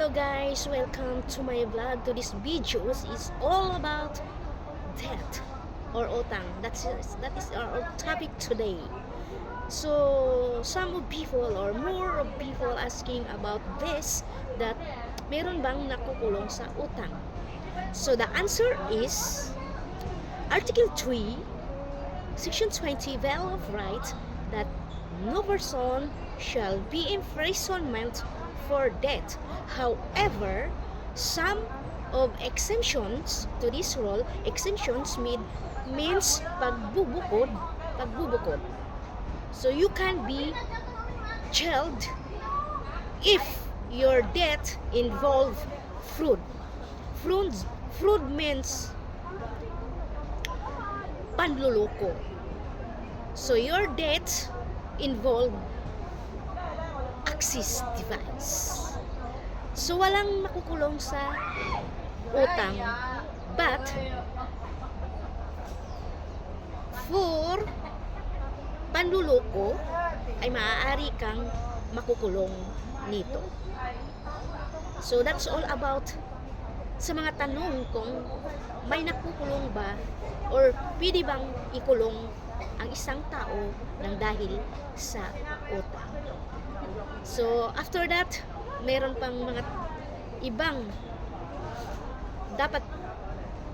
Hello guys, welcome to my vlog. To this videos is all about debt or utang. That is our topic today. So some of people or more of people asking about this, that meron bang nakukulong sa utang? So the answer is Article 3, Section 20 Bill of Rights, that no person shall be imprisonment for debt. However, some of exemptions to this rule, exemptions means pagbubukod. So you can be jailed if your debt involve fraud. Fraud means panluloko. So your debt involve access device. So walang makukulong sa utang, but for panluloko ay maaari kang makukulong nito. So that's all about sa mga tanong kung may nakukulong ba or pwede bang ikulong ang isang tao ng dahil sa utang. So after that, meron pang mga ibang dapat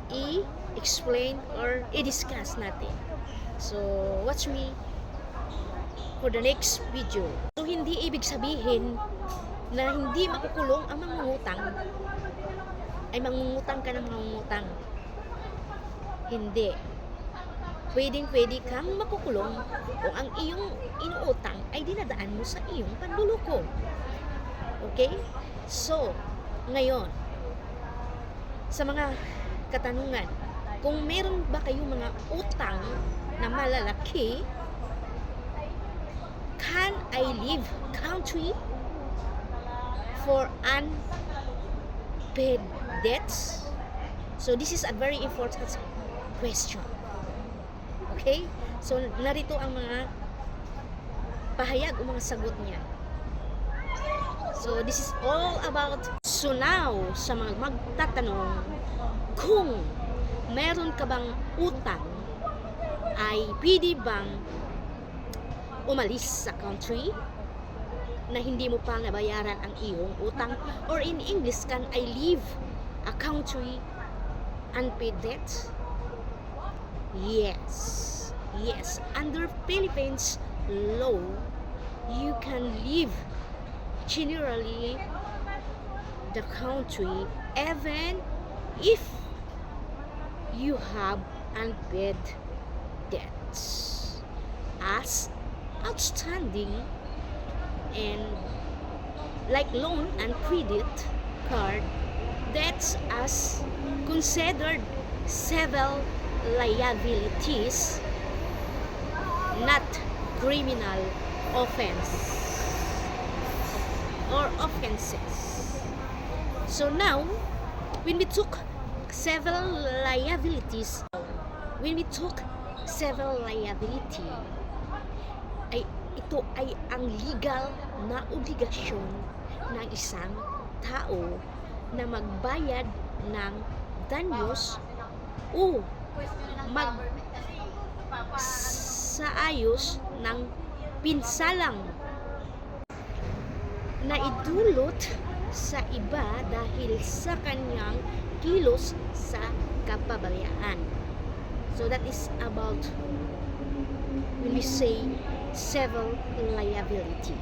i-explain or i-discuss natin. So watch me for the next video. So hindi ibig sabihin na hindi makukulong ang mangungutang ay mangungutang ka ng mangungutang. Hindi. Pwede kang makukulong kung ang iyong inuutang ay dinadaan mo sa iyong panluloko. Okay? So, ngayon, sa mga katanungan, kung meron ba kayong mga utang na malalaki, can I leave country for unpaid debts? So, this is a very important question. Okay? So, narito ang mga pahayag o mga sagot niya. So, this is all about. So now, sa mga magtatanong, kung meron ka bang utang, ay pwede bang umalis sa country na hindi mo pa nabayaran ang iyong utang? Or in English, can I leave a country unpaid debt? Yes. Under Philippines law, you can leave generally the country even if you have unpaid debts as outstanding, and like loan and credit card debts as considered civil liabilities, not criminal offense or offenses. So now, when we took civil liabilities, ay ito ay ang legal na obligasyon ng isang tao na magbayad ng danyos o magsaayos ng pinsalang na idulot sa iba dahil sa kanyang kilos sa kapabayaan. So that is about when we say civil liability.